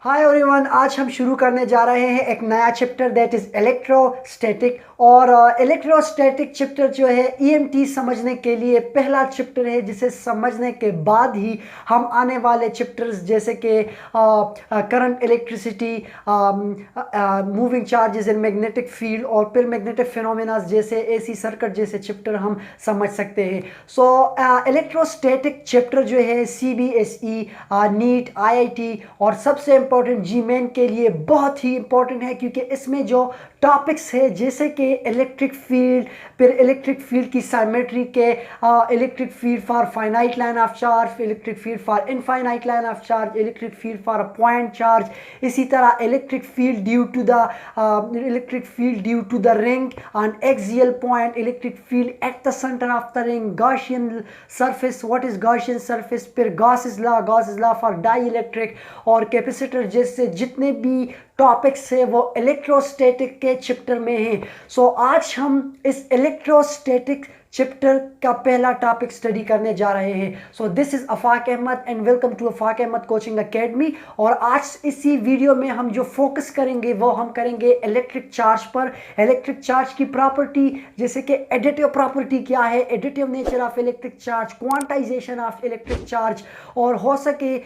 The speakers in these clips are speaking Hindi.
हाय एवरीवन, आज हम शुरू करने जा रहे हैं एक नया चैप्टर दैट इज इलेक्ट्रोस्टैटिक। और इलेक्ट्रोस्टैटिक चैप्टर जो है ईएमटी समझने के लिए पहला चैप्टर है, जिसे समझने के बाद ही हम आने वाले चैप्टर्स जैसे कि current, electricity, moving charges in magnetic field और फिर मैग्नेटिक फिनोमेना जैसे एसी सर्किट जैसे चैप्टर हम समझ सकते हैं। सो इलेक्ट्रोस्टैटिक चैप्टर जो है सीबीएसई, नीट, आईआईटी और सबसे इंपॉर्टेंट जीमेन के लिए बहुत ही इंपॉर्टेंट है, क्योंकि इसमें जो टॉपिक्स है जैसे कि इलेक्ट्रिक फील्ड, फिर इलेक्ट्रिक फील्ड की साइमेट्री के, electric field for finite line of charge, electric field for infinite line of charge, electric field for a point charge, इसी तरह electric field due to the ring on axial point, electric field at the centre of the ring, Gaussian surface, what is Gaussian surface, फिर Gauss's law for dielectric और कैपेसिटर जैसे जितने भी टॉपिक्स है वो इलेक्ट्रोस्टैटिक के चैप्टर में है। सो आज हम इस इलेक्ट्रोस्टैटिक चैप्टर का पहला टॉपिक स्टडी करने जा रहे हैं। So this is Afaq Ahmad and welcome to Afaq Ahmad coaching academy. और आज इसी वीडियो में हम जो फोकस करेंगे वो हम करेंगे इलेक्ट्रिक चार्ज पर, इलेक्ट्रिक चार्ज की प्रॉपर्टी, जैसे कि एडिटिव प्रॉपर्टी क्या है, additive nature of electric charge, quantization of electric charge, और हो सके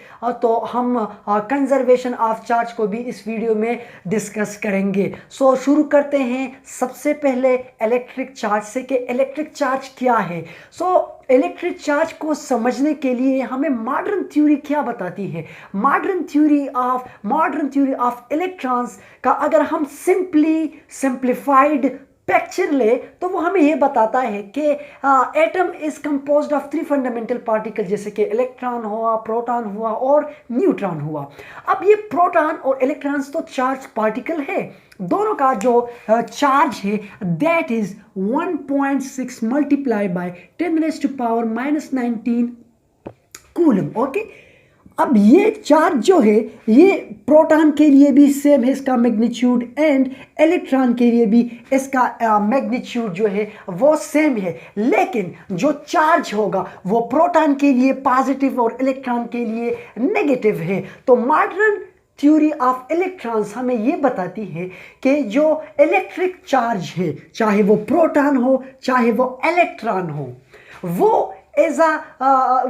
तो हम कंजर्वेशन ऑफ चार्ज को भी इस वीडियो में डिस्कस करेंगे। सो शुरू करते हैं सबसे पहले इलेक्ट्रिक चार्ज से कि इलेक्ट्रिक चार्ज क्या है। सो इलेक्ट्रिक चार्ज को समझने के लिए हमें मॉडर्न थ्योरी क्या बताती है, मॉडर्न थ्योरी ऑफ इलेक्ट्रॉन्स का अगर हम सिंप्लीफाइड पिक्चर ले तो वो हमें ये बताता है कि atom is composed of 3 fundamental particle, जैसे कि इलेक्ट्रॉन हुआ, प्रोटॉन हुआ और न्यूट्रॉन हुआ। अब ये प्रोटॉन और इलेक्ट्रॉन्स तो चार्ज पार्टिकल है, दोनों का जो चार्ज है that is 1.6 multiply by 10⁻⁻19 coulomb. Okay, अब ये चार्ज जो है ये प्रोटॉन के लिए भी सेम है इसका मैग्नीट्यूड, एंड इलेक्ट्रॉन के लिए भी इसका मैग्नीट्यूड जो है वो सेम है, लेकिन जो चार्ज होगा वो प्रोटॉन के लिए पॉजिटिव और इलेक्ट्रॉन के लिए नेगेटिव है। तो मॉडर्न थ्योरी ऑफ इलेक्ट्रॉन्स हमें ये बताती है कि जो इलेक्ट्रिक चार्ज है, चाहे वो प्रोटॉन हो चाहे वो इलेक्ट्रॉन हो,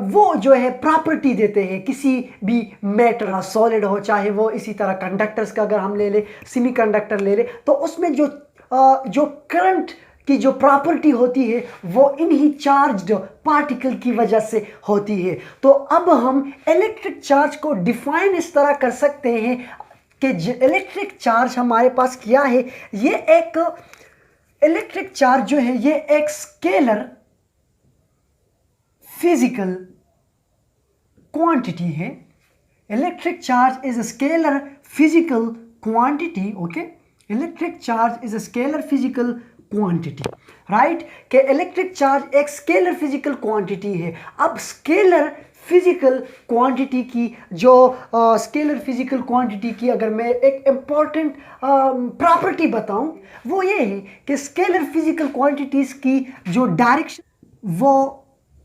वो जो है प्रॉपर्टी देते हैं किसी भी मैटर, सॉलिड हो चाहे वो, इसी तरह कंडक्टर्स का अगर हम ले ले, सेमीकंडक्टर ले ले, तो उसमें जो करंट की जो प्रॉपर्टी होती है वो इन्हीं चार्ज्ड पार्टिकल की वजह से होती है। तो अब हम इलेक्ट्रिक चार्ज को डिफाइन इस तरह कर सकते हैं कि इलेक्ट्रिक चार्ज हमारे पास क्या है, ये एक इलेक्ट्रिक चार्ज जो है ये एक स्केलर फिजिकल क्वांटिटी है। Electric charge is a scalar physical quantity. Okay, electric charge is a scalar physical quantity, right, कि इलेक्ट्रिक चार्ज एक स्केलर फिजिकल क्वांटिटी है। अब स्केलर फिजिकल क्वांटिटी की स्केलर फिजिकल क्वांटिटी की अगर मैं एक इंपॉर्टेंट प्रॉपर्टी बताऊं, वो ये है कि स्केलर फिजिकल क्वांटिटीज की जो डायरेक्शन वो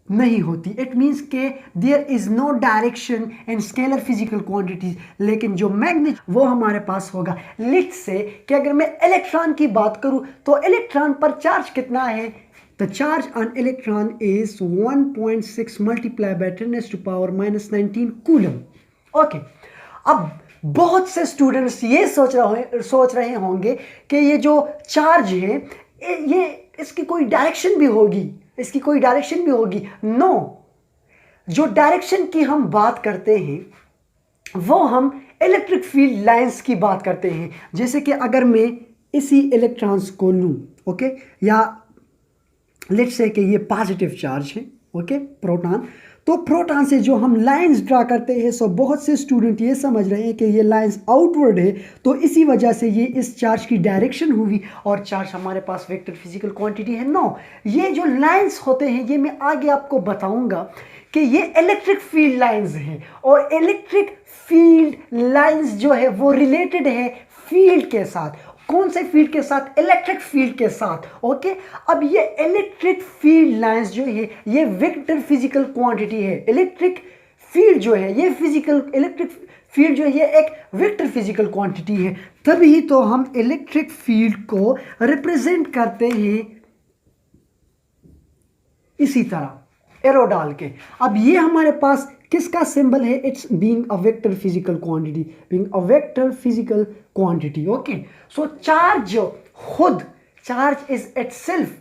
नहीं होती। इट मीन्स के there is no direction in scalar physical quantities, लेकिन जो मैग्नीट्यूड वो हमारे पास होगा। लेट्स से कि अगर मैं इलेक्ट्रॉन की बात करूं तो इलेक्ट्रॉन पर चार्ज कितना है, the charge on electron is 1.6 multiply by 10⁻⁻19 coulomb. Okay, अब बहुत से स्टूडेंट्स ये सोच रहे होंगे कि ये जो चार्ज है ये इसकी कोई डायरेक्शन भी होगी, इसकी कोई डायरेक्शन भी होगी। नो, जो डायरेक्शन की हम बात करते हैं वो हम इलेक्ट्रिक फील्ड लाइंस की बात करते हैं। जैसे कि अगर मैं इसी इलेक्ट्रॉन्स को लूं, ओके, या लेट्स से कि ये पॉजिटिव चार्ज है, ओके, प्रोटॉन, तो प्रोटॉन से जो हम लाइंस ड्रा करते हैं, सो बहुत से स्टूडेंट ये समझ रहे हैं कि ये लाइंस आउटवर्ड है, तो इसी वजह से ये इस चार्ज की डायरेक्शन हुई और चार्ज हमारे पास वेक्टर फिजिकल क्वांटिटी है। नो, ये जो लाइंस होते हैं ये मैं आगे आपको बताऊंगा कि ये इलेक्ट्रिक फील्ड लाइंस हैं, और इलेक्ट्रिक फील्ड लाइंस जो है वो रिलेटेड है फील्ड के साथ। कौन से फील्ड के साथ? इलेक्ट्रिक फील्ड के साथ। ओके, अब ये इलेक्ट्रिक फील्ड लाइंस जो है ये वेक्टर फिजिकल क्वांटिटी है। इलेक्ट्रिक फील्ड जो है ये इलेक्ट्रिक फील्ड जो है ये एक वेक्टर फिजिकल क्वांटिटी है, तभी तो हम इलेक्ट्रिक फील्ड को रिप्रेजेंट करते हैं इसी तरह एरो डाल के। अब ये हमारे पास किसका सिंबल है? It's being a vector physical quantity, being a vector physical quantity. Okay, so charge खुद, charge is itself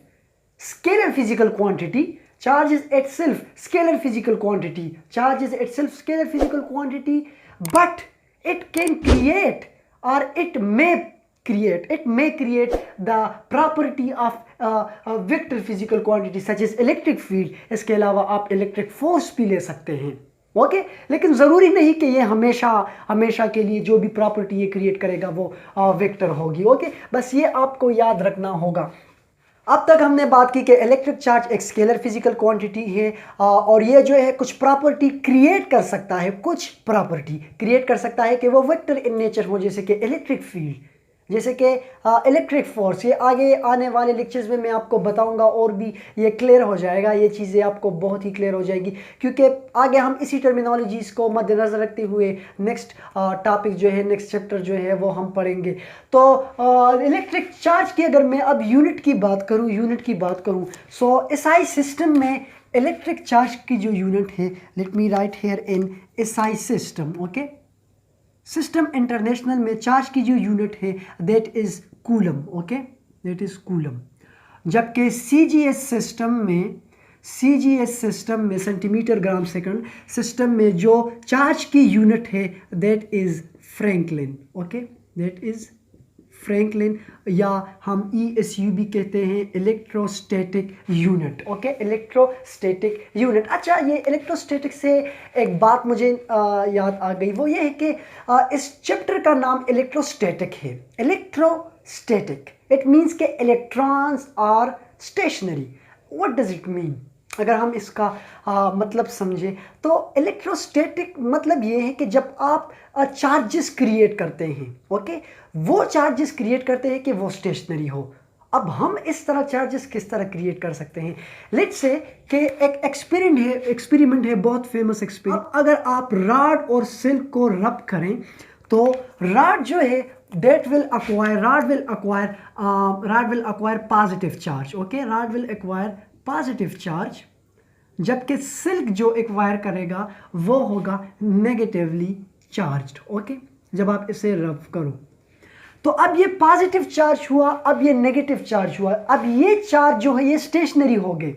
scalar physical quantity, charge is itself scalar physical quantity, charge is itself scalar physical quantity, but it can create or it may create the property of a vector physical quantity such as electric field. इसके अलावा आप electric force भी ले सकते हैं। ओके, लेकिन ज़रूरी नहीं कि ये हमेशा के लिए जो भी प्रॉपर्टी ये क्रिएट करेगा वो वेक्टर होगी। ओके, बस ये आपको याद रखना होगा। अब तक हमने बात की कि इलेक्ट्रिक चार्ज एक स्केलर फिजिकल क्वांटिटी है और ये जो है कुछ प्रॉपर्टी क्रिएट कर सकता है, कुछ प्रॉपर्टी क्रिएट कर सकता है कि वो वेक्टर इन नेचर हो, जैसे कि इलेक्ट्रिक फील्ड, जैसे कि इलेक्ट्रिक फोर्स। ये आगे आने वाले लेक्चर्स में मैं आपको बताऊंगा और भी ये क्लियर हो जाएगा, ये चीज़ें आपको बहुत ही क्लियर हो जाएगी, क्योंकि आगे हम इसी टर्मिनोलॉजीज़ को मद्देनज़र रखते हुए नेक्स्ट टॉपिक जो है, नेक्स्ट चैप्टर जो है वो हम पढ़ेंगे। तो इलेक्ट्रिक चार्ज की अगर मैं अब यूनिट की बात करूँ, सो एसआई सिस्टम में इलेक्ट्रिक चार्ज की जो यूनिट है, let me right here in SI system. Okay, system international में चार्ज की जो यूनिट है that is coulomb. Okay, that is coulomb. जबकि सीजीएस सिस्टम में सेंटीमीटर ग्राम सेकंड सिस्टम में जो चार्ज की यूनिट है that is Franklin. Okay, that is Franklin, या हम ESU भी कहते हैं, electrostatic unit. Okay, electrostatic unit. अच्छा, ये इलेक्ट्रोस्टैटिक से एक बात मुझे याद आ गई, वो ये है कि इस चैप्टर का नाम इलेक्ट्रोस्टैटिक है। इलेक्ट्रोस्टैटिक, इट मीन्स के electrons are stationary. What does it mean? अगर हम इसका मतलब समझे तो इलेक्ट्रोस्टैटिक मतलब ये है कि जब आप चार्जेस क्रिएट करते हैं, ओके, वो चार्जेस क्रिएट करते हैं कि वो स्टेशनरी हो। अब हम इस तरह चार्जेस किस तरह क्रिएट कर सकते हैं? लेट्स से कि एक एक्सपेरिमेंट है बहुत फेमस एक्सपेरिमेंट। अगर आप रॉड और सिल्क को रब करें तो रॉड जो है that will acquire positive charge. Okay, rod will acquire positive charge, जबकि सिल्क जो एक्वायर करेगा वो होगा नेगेटिवली चार्ज्ड। ओके, जब आप इसे रब करो तो अब ये पॉजिटिव चार्ज हुआ, अब ये नेगेटिव चार्ज हुआ, अब ये चार्ज जो है ये स्टेशनरी हो गए।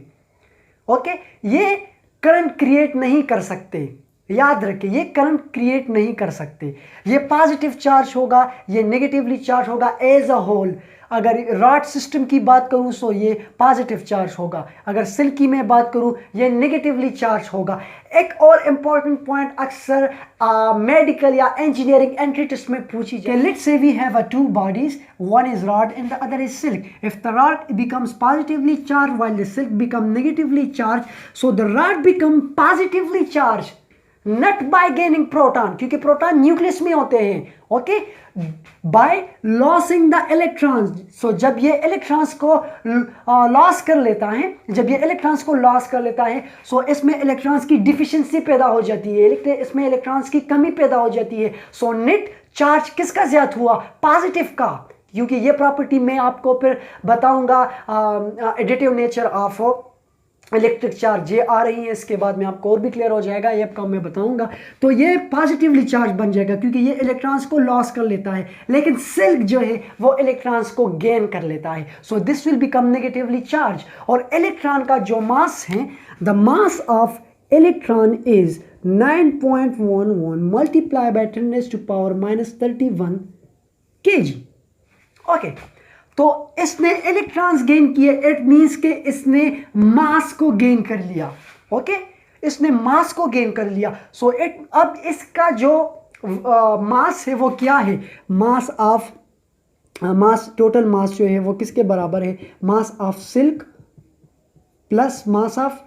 ओके, ये करंट क्रिएट नहीं कर सकते, याद रखिए, ये करंट क्रिएट नहीं कर सकते। ये पॉजिटिव चार्ज होगा, ये नेगेटिवली चार्ज होगा एज अ होल। अगर रॉड सिस्टम की बात करूं तो ये पॉजिटिव चार्ज होगा, अगर सिल्क की मैं बात करूं ये नेगेटिवली चार्ज होगा। एक और इम्पॉर्टेंट पॉइंट अक्सर मेडिकल या इंजीनियरिंग एंट्री टेस्ट में पूछी जाए, let's say we have two bodies, one is rod and the other is silk. If the rod becomes positively charged while the silk become negatively charged, so the rod become positively charged not by gaining proton, क्योंकि प्रोटॉन न्यूक्लियस में होते हैं। Okay, by losing the electrons. So जब ये इलेक्ट्रॉन्स को लॉस कर लेता है, सो इसमें इलेक्ट्रॉन्स की डिफिशिएंसी पैदा हो जाती है, इसमें इलेक्ट्रॉन्स की कमी पैदा हो जाती है। सो नेट चार्ज किसका ज्यादा हुआ? पॉजिटिव का, क्योंकि ये प्रॉपर्टी मैं आपको फिर बताऊंगा additive nature of electric charge ये आ रही है, इसके बाद में आपको और भी क्लियर हो जाएगा, ये आपको मैं बताऊंगा। तो ये पॉजिटिवली चार्ज बन जाएगा क्योंकि ये इलेक्ट्रॉन्स को लॉस कर लेता है, लेकिन सिल्क जो है वो इलेक्ट्रॉन्स को गेन कर लेता है। So this will become negatively charge. और इलेक्ट्रॉन का जो मास है, the mass of electron is 9.11 multiply by 10⁻⁻31 kg। Okay, तो इसने इलेक्ट्रॉन्स गेन किए, इट मींस के इसने मास को गेन कर लिया। ओके, इसने मास को गेन कर लिया। सो अब इसका जो मास है वो क्या है? टोटल मास जो है वो किसके बराबर है? Mass of silk plus mass of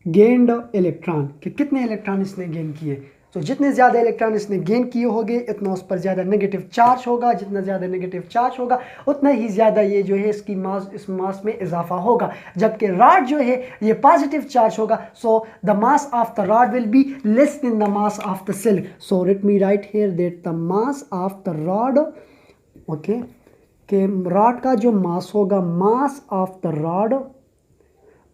gained electron, कि कितने इलेक्ट्रॉन इसने गेन किए। तो जितने ज़्यादा इलेक्ट्रॉन इसने गेन किए होंगे उतना उस पर ज़्यादा नेगेटिव चार्ज होगा, जितना ज़्यादा नेगेटिव चार्ज होगा उतना ही ज़्यादा ये जो है इसकी मास, इस मास में इजाफा होगा। जबकि रॉड जो है ये पॉजिटिव चार्ज होगा, so the mass of the rod will be less than the mass of the silk. So let me right here that the mass of the rod, okay, कि रॉड का जो मास होगा, mass of the rod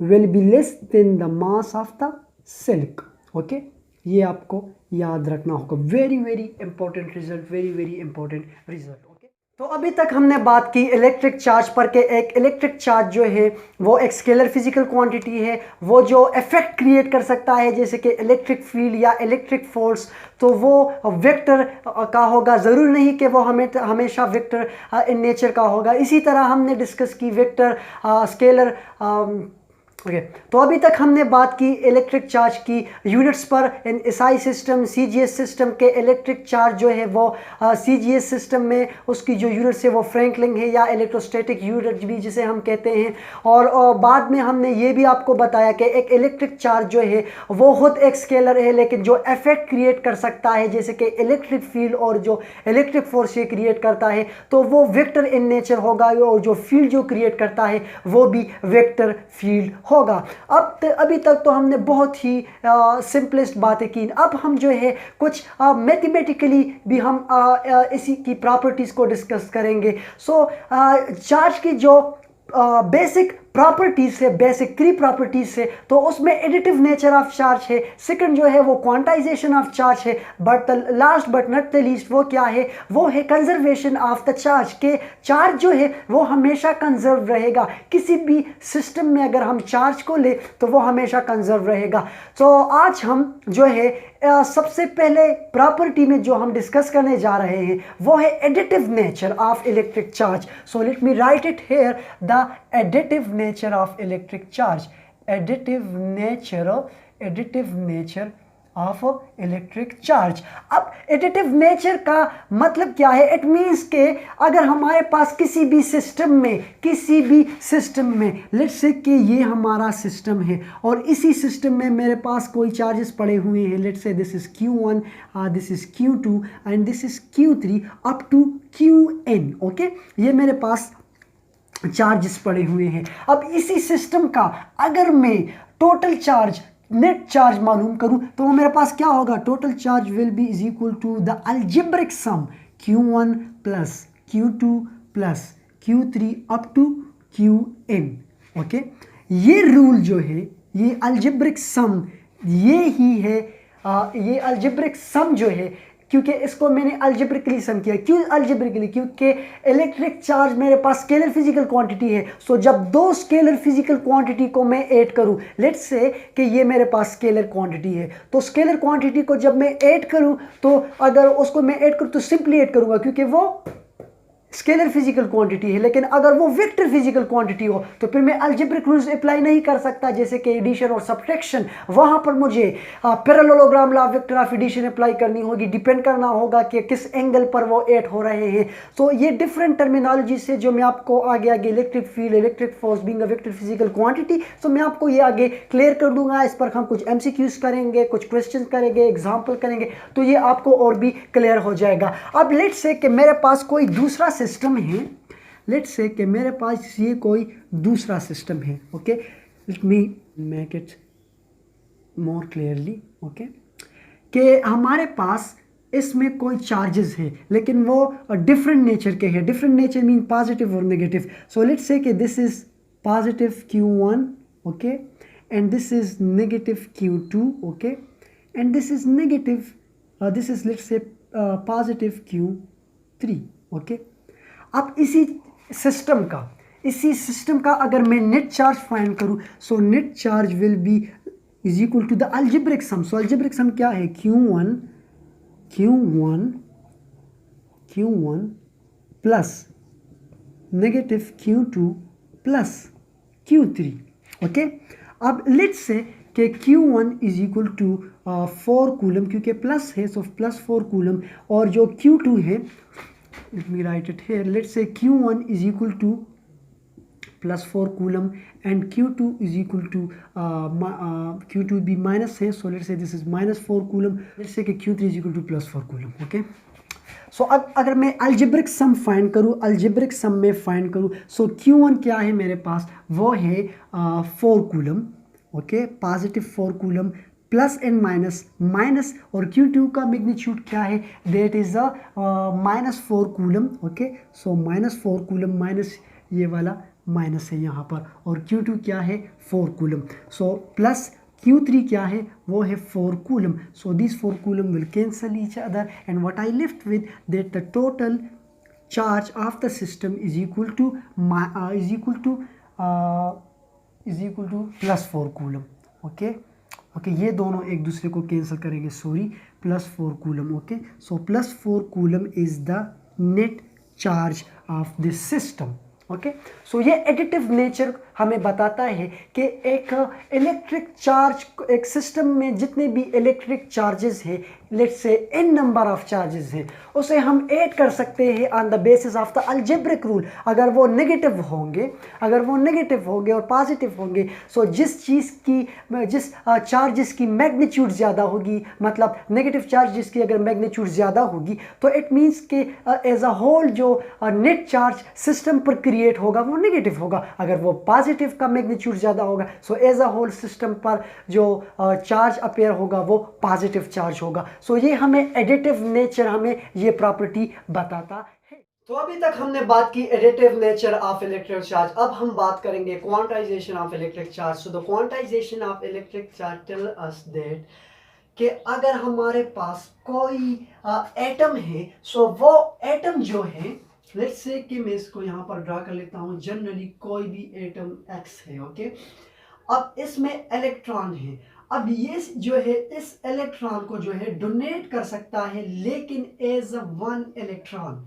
will be less than the mass of the silk. Okay, ये आपको याद रखना होगा। Very very important result, very very important result. Okay, तो अभी तक हमने बात की इलेक्ट्रिक चार्ज पर के एक इलेक्ट्रिक चार्ज जो है वो एक स्केलर फिजिकल क्वांटिटी है, वो जो इफेक्ट क्रिएट कर सकता है जैसे कि इलेक्ट्रिक फील्ड या इलेक्ट्रिक फोर्स, तो वो वेक्टर का होगा। ज़रूर नहीं कि वो हमेशा वेक्टर इन नेचर का होगा। इसी तरह हमने डिस्कस की वेक्टर, स्केलर, ओके। तो अभी तक हमने बात की इलेक्ट्रिक चार्ज की यूनिट्स पर। In SI system, CGS system के इलेक्ट्रिक चार्ज जो है वो सीजीएस सिस्टम में उसकी जो यूनिट्स है वो फ्रैंकलिन है या इलेक्ट्रोस्टैटिक यूनिट भी जिसे हम कहते हैं। और बाद में हमने ये भी आपको बताया कि एक इलेक्ट्रिक चार्ज जो है वो खुद एक स्केलर है, लेकिन जो इफेक्ट क्रिएट कर सकता है जैसे कि इलेक्ट्रिक फील्ड और जो इलेक्ट्रिक फोर्स ये क्रिएट करता है तो वो वेक्टर इन नेचर होगा, और जो फील्ड जो क्रिएट करता है वो भी वेक्टर फील्ड होगा। अभी तक तो हमने बहुत ही सिंपलेस्ट बातें की। अब हम जो है कुछ मैथमेटिकली भी हम इसी की प्रॉपर्टीज को डिस्कस करेंगे। सो चार्ज की जो बेसिक प्रॉपर्टीज है, बेसिक 3 प्रॉपर्टीज है, तो उसमें एडिटिव नेचर ऑफ चार्ज है, सेकंड जो है वो क्वांटाइजेशन ऑफ चार्ज है, but last but not the least वो क्या है, वो है कंजर्वेशन ऑफ द चार्ज। के चार्ज जो है वो हमेशा कंजर्व रहेगा। किसी भी सिस्टम में अगर हम चार्ज को ले तो वो हमेशा कंजर्व रहेगा। तो आज हम जो है सबसे पहले प्रॉपर्टी में जो हम डिस्कस करने जा रहे हैं वो है additive nature of electric charge. So let me right it here, the additive nature of electric charge, additive nature of electric charge। अब एडिटिव नेचर का मतलब क्या है? इट मीन्स के अगर हमारे पास किसी भी सिस्टम में लेट्स से कि ये हमारा सिस्टम है और इसी सिस्टम में मेरे पास कोई चार्जेस पड़े हुए हैं, let's say this is Q1, this is Q2 and this is Q3 up to Qn। Okay, ये मेरे पास चार्जेस पड़े हुए हैं। अब इसी सिस्टम का अगर मैं टोटल चार्ज, नेट चार्ज मालूम करूं तो मेरे पास क्या होगा? Total charge will be is equal to the algebraic sum Q1 plus Q2 plus Q3 up to Qn। Okay, ये रूल जो है, ये अलजेब्रिक सम, ये ही है ये अलजेब्रिक सम जो है, क्योंकि इसको मैंने अलजेब्रिकली सम किया। क्यों अलजेब्रिकली? क्योंकि इलेक्ट्रिक चार्ज मेरे पास स्केलर फिजिकल क्वांटिटी है। सो जब 2 स्केलर फिजिकल क्वांटिटी को मैं ऐड करूं, लेट्स से कि ये मेरे पास स्केलर क्वांटिटी है, तो स्केलर क्वांटिटी को जब मैं ऐड करूं तो अगर उसको मैं ऐड करूं तो सिंपली ऐड करूंगा क्योंकि वो स्केलर फिजिकल क्वांटिटी है। लेकिन अगर वो वेक्टर फिजिकल क्वांटिटी हो तो फिर मैं अलजेब्रिक रूल्स अप्लाई नहीं कर सकता, जैसे कि एडिशन और सब्ट्रैक्शन। वहां पर मुझे parallelogram law vector of addition apply करनी होगी, डिपेंड करना होगा कि किस एंगल पर वो ऐड हो रहे हैं। तो ये डिफरेंट टर्मिनोलॉजी से जो मैं आपको आगे electric field, electric force being a vector physical quantity, तो मैं आपको ये आगे क्लियर कर दूंगा। इस पर हम कुछ MCQs करेंगे, कुछ क्वेश्चन करेंगे, एग्जाम्पल करेंगे, तो ये आपको और भी क्लियर हो जाएगा। अब लेट्स से कि मेरे पास कोई दूसरा सिस्टम है, लेट्स से कि मेरे पास ये कोई दूसरा सिस्टम है। Okay, let me make it more clearly. Okay, कि हमारे पास इसमें कोई चार्जेस है लेकिन वो डिफरेंट नेचर के हैं। डिफरेंट नेचर मीन पॉजिटिव और नेगेटिव। सो लेट्स से कि this is positive Q1, okay, and this is negative Q2, okay, and this is negative, this is let's say positive Q3, okay. अब इसी सिस्टम का अगर मैं नेट चार्ज फाइंड करूं, so net charge will be is equal to the algebraic sum. So algebraic sum क्या है? Q1 plus negative Q2 plus Q3, okay. अब लेट्स से कि Q1 is equal to 4 coulomb, क्योंकि प्लस है सो प्लस 4 कूलम, और जो Q2 है, let me write it here, let's say Q1 is equal to plus 4 coulomb, and Q2 is equal to Q2 भी minus है, so let's say this is minus 4 coulomb. Let's say कि Q3 is equal to plus 4 coulomb. Okay. सो अब अगर मैं अल्जेब्रिक सम फाइंड करूँ, अल्जेब्रिक सम में फाइंड करूँ, सो Q1 क्या है मेरे पास, वो है 4 coulomb. Okay, positive 4 coulomb plus and minus minus, और Q2 का मैग्नीट्यूड क्या है, that is minus 4 coulomb. Okay, so minus 4 coulomb minus ये वाला माइनस है यहाँ पर, और Q2 क्या है 4 कूलम. सो प्लस Q3 क्या है, वो है 4 coulomb. So this 4 coulomb will cancel each other, and what I left with that the total charge of the system is equal to plus 4 coulomb. Okay, ये दोनों एक दूसरे को कैंसिल करेंगे, sorry, plus 4 coulomb. Okay, so plus 4 coulomb is the net charge of this system. Okay, so ये एडिटिव नेचर हमें बताता है कि एक इलेक्ट्रिक चार्ज, एक सिस्टम में जितने भी इलेक्ट्रिक चार्जेस हैं, लेट्स से n नंबर ऑफ चार्जेस हैं, उसे हम ऐड कर सकते हैं on the basis of the algebraic rule. अगर वो नेगेटिव होंगे और पॉजिटिव होंगे, सो जिस चार्जेस की मैग्नीट्यूड ज़्यादा होगी, मतलब नेगेटिव चार्जेस की अगर मैग्नीट्यूड ज़्यादा होगी, तो इट मीन्स कि एज अ होल जो नेट चार्ज सिस्टम पर क्रिएट होगा वो नेगेटिव होगा. अगर वो पॉजिटिव का मैग्नीट्यूड ज़्यादा होगा, so as a whole system पर जो चार्ज अपेयर होगा वो पॉजिटिव चार्ज होगा. सो ये हमें एडिटिव नेचर, हमें ये प्रॉपर्टी बताता है. तो अभी तक हमने बात की additive nature of electric charge. अब हम बात करेंगे quantization of electric charge. So the quantization of electric charge tell us that कि अगर हमारे पास कोई एटम है, सो वो एटम जो है, लेट्स से कि मैं इसको यहाँ पर ड्रा कर लेता हूँ. जनरली कोई भी एटम X है. ओके, अब इसमें इलेक्ट्रॉन है. अब ये जो है इस इलेक्ट्रॉन को जो है डोनेट कर सकता है, लेकिन एज अ वन इलेक्ट्रॉन.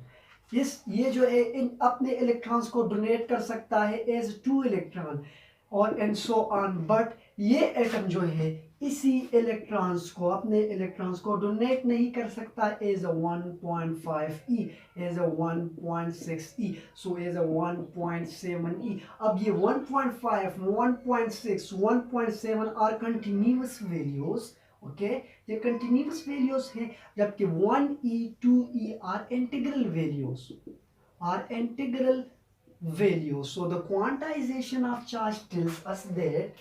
ये जो है इन अपने इलेक्ट्रॉन्स को डोनेट कर सकता है एज 2 इलेक्ट्रॉन, और एंड सो ऑन. बट ये एटम जो है इसी इलेक्ट्रॉन्स को, अपने इलेक्ट्रॉन्स को डोनेट नहीं कर सकता as a 1.5 e, as a 1.6 e, so as a 1.7 e. अब ये 1.5, 1.6, 1.7 आर कंटिन्यूअस वैल्यूज. ओके, ये कंटिन्यूअस वैल्यूज हैं, जबकि 1e, 2e are integral values. So the quantization of charge tells us that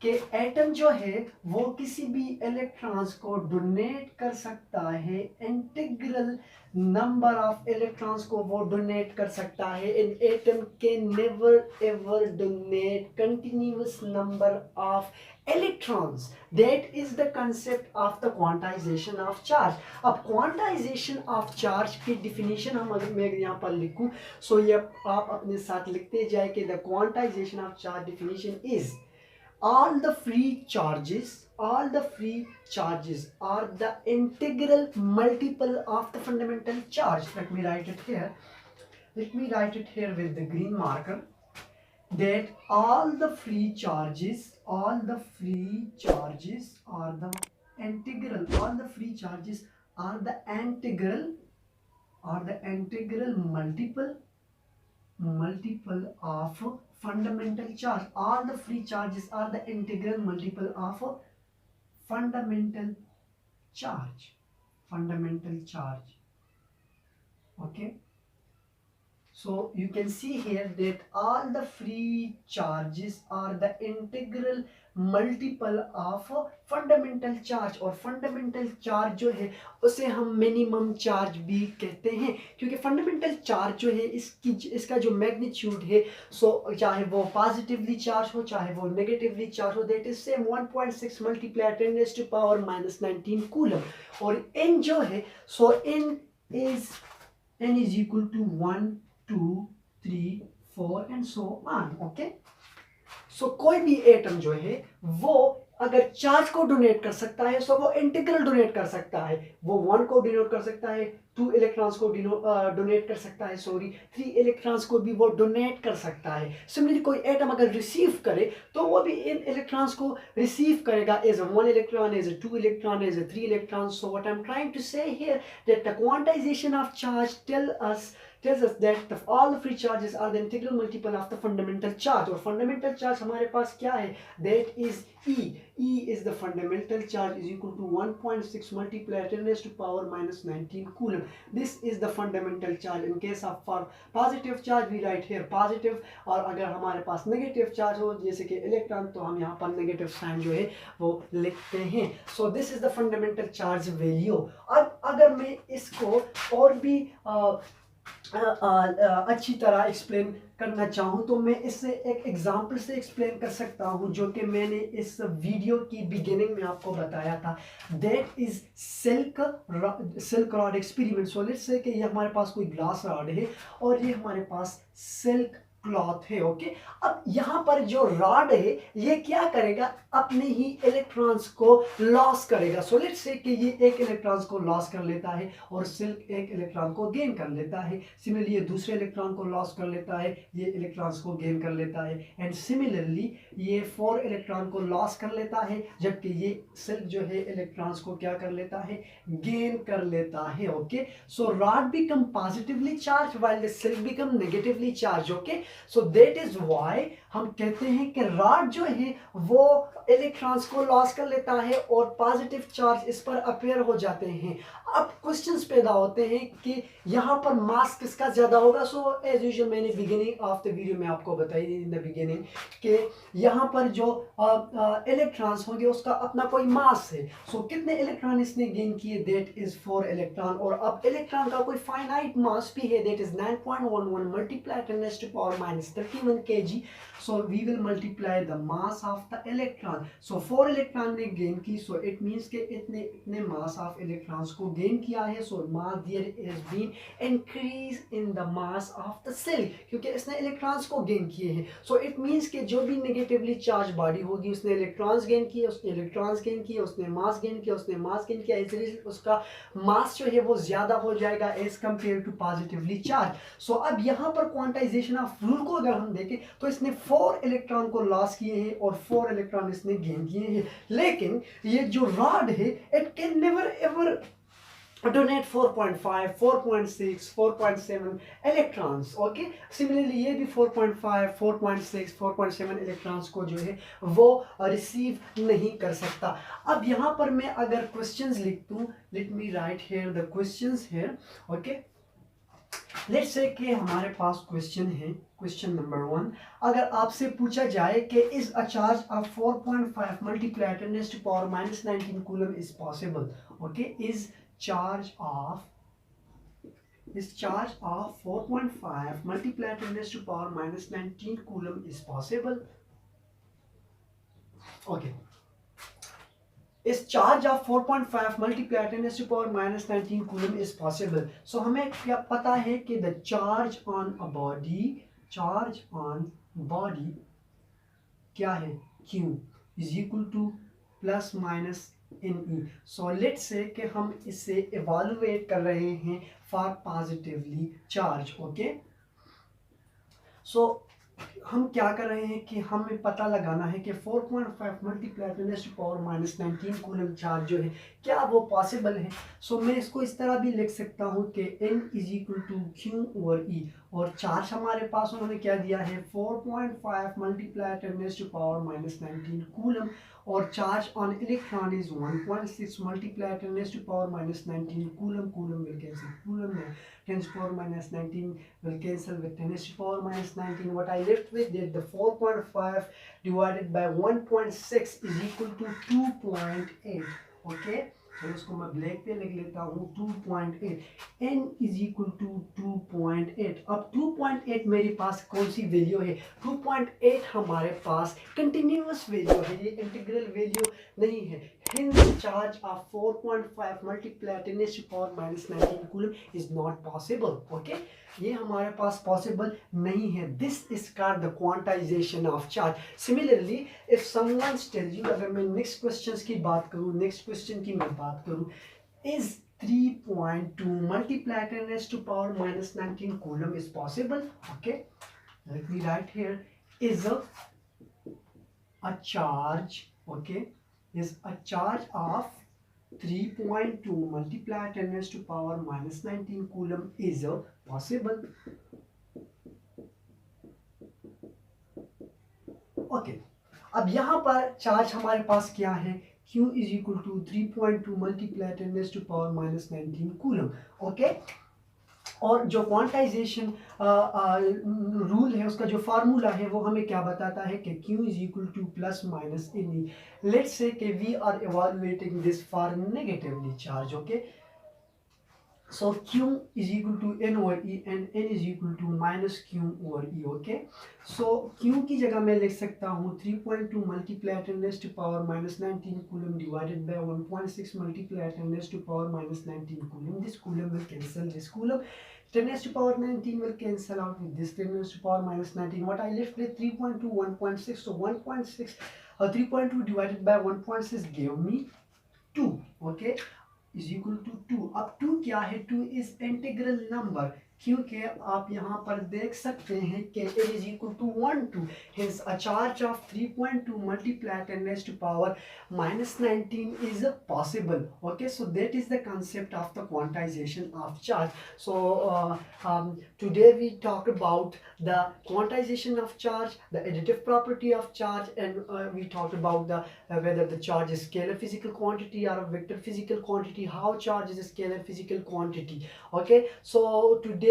कि एटम जो है वो किसी भी इलेक्ट्रॉन्स को डोनेट कर सकता है, इंटीग्रल नंबर ऑफ इलेक्ट्रॉन्स को वो डोनेट कर सकता है. An atom can never ever donate continuous number of electrons. That is the concept of the quantization of charge. अब quantization of charge की definition हम अगर मैं यहाँ पर लिखूँ, so ये आप अपने साथ लिखते जाए कि the quantization of charge definition is all the free charges are the integral multiple of the fundamental charge. Let me write it here with the green marker, that all the free charges are the integral multiple of fundamental charge. All the free charges are the integral multiple of fundamental charge. Okay, so you can see here that all the free charges are the integral multiple of fundamental charge. और fundamental charge जो है उसे हम minimum charge भी कहते हैं, क्योंकि fundamental charge जो है इसका जो magnitude है, so चाहे वो positively charge हो चाहे वो negatively charge हो, that is same 1.6 multiplied 10 raised to power minus 19 coulomb. और n जो है, so n is equal to 1, 2, 3, 4 and so on. Okay, so कोई भी एटम जो है वो अगर चार्ज को डोनेट कर सकता है, सो वो इंटीग्रल डोनेट कर सकता है. वो 1 को डोनेट कर सकता है, 2 इलेक्ट्रॉन्स को डोनेट कर सकता है, 3 इलेक्ट्रॉन्स को भी वो डोनेट कर सकता है. सिमिलरली कोई एटम अगर रिसीव करे तो वो भी इन इलेक्ट्रॉन्स को रिसीव करेगा as a 1 electron, as a 2 electron, as a 3 electron. So what I am trying to say here that the quantization of charge tell us tells us that all the free charges are the integral multiple of the fundamental charge. और fundamental charge हमारे पास क्या है? That is E. E is the fundamental charge is equal to 1.6 multiplied 10 raised to power minus 19 coulomb. This is the fundamental charge. In case of for positive charge we write here positive, और अगर हमारे पास negative charge हो जैसे कि इलेक्ट्रॉन तो हम यहाँ पर negative sign जो है वो लिखते हैं. So this is the fundamental charge value. अब अगर मैं इसको और भी अच्छी तरह एक्सप्लेन करना चाहूँ तो मैं इससे एक एग्जांपल से एक्सप्लेन कर सकता हूँ जो कि मैंने इस वीडियो की बिगिनिंग में आपको बताया था. That is silk rod experiment. So let's say कि ये हमारे पास कोई ग्लास रॉड है और ये हमारे पास सिल्क क्लॉथ है. ओके, अब यहाँ पर जो रॉड है ये क्या करेगा? अपने ही इलेक्ट्रॉन्स को लॉस करेगा. सो लेट्स से कि ये एक इलेक्ट्रॉन्स को लॉस कर लेता है और सिल्क एक इलेक्ट्रॉन को गेन कर लेता है. सिमिलरली ये दूसरे इलेक्ट्रॉन को लॉस कर लेता है, ये इलेक्ट्रॉन्स को गेन कर लेता है. एंड सिमिलरली ये 4 इलेक्ट्रॉन को लॉस कर लेता है, जबकि ये सिल्क जो है इलेक्ट्रॉन्स को क्या कर लेता है? गेन कर लेता है. Okay, so rod become positively charge while the silk become negatively charge. Okay, so that is why हम कहते हैं कि रॉड जो है वो इलेक्ट्रॉन्स को लॉस कर लेता है और पॉजिटिव चार्ज इस पर अपेयर हो जाते हैं. अब क्वेश्चंस पैदा होते हैं कि यहाँ पर मास किसका ज्यादा होगा. सो एज यूजुअल मैंने बिगिनिंग ऑफ द वीडियो में आपको बताई इन द बिगिनिंग कि यहाँ पर जो इलेक्ट्रॉन्स होंगे उसका अपना कोई मास है. सो कितने इलेक्ट्रॉन इसने गेन किए? That is 4 electron. और अब इलेक्ट्रॉन का कोई फाइनाइट मास भी है, that is 9.11 multiply 10 raised to power minus 31 kg. So we will multiply the mass of the electron. So 4 electron ने गेन की, so it means कि इतने mass of electrons को गेन किया है. So mass there has been increase in the mass of the cell, क्योंकि इसने इलेक्ट्रॉन्स को गेन किए हैं. So it means कि जो भी नेगेटिवली चार्ज बॉडी होगी उसने इलेक्ट्रॉन्स गेन किए, उसने इलेक्ट्रॉन्स गेन किए, उसने मास गेन किया, उसने मास गेन किया, इसलिए उसका मास जो है वो ज्यादा हो जाएगा as compare to positively charge. So अब यहाँ पर क्वांटाइजेशन ऑफ रूल को अगर हम देखें तो इसने 4 इलेक्ट्रॉन को लॉस किए हैं और 4 इलेक्ट्रॉन इसने गेन किए हैं. लेकिन ये जो रॉड है it can never ever donate 4.5, 4.6, 4.7 electrons. Okay, similarly ये भी 4.5, 4.6, 4.7 इलेक्ट्रॉन्स को जो है वो रिसीव नहीं कर सकता. अब यहाँ पर मैं अगर क्वेश्चंस लिख दूँ, let me right here the questions here. Okay, let's say कि हमारे पास क्वेश्चन है, क्वेश्चन नंबर 1. अगर आपसे पूछा जाए कि is a charge of 4.5 multiplied 10 raised to power minus 19 coulomb is possible. Okay, is charge of 4.5 multiplied 10 raised to power minus 19 coulomb is possible. Okay, is charge of 4.5 multiplied 10 raised to power minus 19 coulomb is possible. So हमें क्या पता है कि the charge on body क्या है? Q is equal to plus minus NE. So let's say कि हम इसे evaluate कर रहे हैं for positively charge. Okay, so हम क्या कर रहे हैं कि हमें पता लगाना है कि 4.5 multiply 10 raised to power minus 19 coulomb charge जो है क्या वो पॉसिबल है. सो मैं इसको इस तरह भी लिख सकता हूँ कि N is equal to Q over E, और चार्ज हमारे पास उन्होंने क्या दिया है 4.5 multiply 10 raised to power minus 19 coulomb, और charge on electron is 1.6 multiply 10 raised to power minus 19 coulomb. Coulomb will cancel coulomb में 10 to power minus 19 will cancel with 10 raised to power minus 19. What I left with that the 4.5 divided by 1.6 is equal to 2.8. Okay, तो इसको मैं ब्लैक पे लिख लेता हूँ 2.8. n is equal to 2.8. अब 2.8 मेरे पास कौन सी वैल्यू है? 2.8 हमारे पास कंटिन्यूअस वैल्यू है, ये इंटीग्रल वैल्यू नहीं है. Hence charge of 4.5 multiplied 10 raised to power minus 19 coulomb is not possible. Okay, ये हमारे पास possible नहीं है. This is called the quantization of charge. Similarly, if someone tells you, अगर मैं next questions की बात करूँ, next question की मैं बात करूँ, is 3.2 multiplied 10 raised to power minus 19 coulomb is possible. Okay, let me write here is a charge. Okay, is a charge of 3.2 multiply 10 raised to power minus 19 coulomb is possible. Okay, अब यहाँ पर चार्ज हमारे पास क्या है, Q is equal to 3.2 multiply 10 raise to power minus 19 coulomb. Okay, और जो क्वांटाइजेशन रूल है उसका जो फार्मूला है वो हमें क्या बताता है कि Q is equal to plus minus n e. Let's say कि we are evaluating this for negatively charge. Okay, so Q is equal to N over E and N is equal to minus Q over E. Okay, so Q की जगह मैं लिख सकता हूँ 3.2 multiply 10 raised to power minus 19 coulomb divided by 1.6 multiply 10 raised to power minus 19 coulomb. This coulomb will cancel this coulomb. 10 raised to power 19 will cancel out with this 10 raised to power minus 19. What I left with 3.2, 1.6. So 1.6, 3.2 divided by 1.6 gave me 2. Okay, is equal to 2. अब 2 क्या है, 2 is integral number, क्योंकि आप यहाँ पर देख सकते हैं कि it is equal to 1 2. Hence a charge of 3.2 multiply 10 raised to power minus 19 is possible. Okay, so that is the concept of the quantization of charge. So today we talk about the quantization of charge, the additive property of charge, and we talked about the whether the charge is scalar physical quantity or a vector physical quantity, how charge is a scalar physical quantity. Okay, so today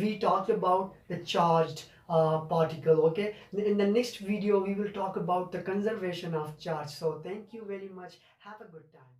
we talked about the charged particle. Okay, in the next video we will talk about the conservation of charge. So thank you very much, have a good time.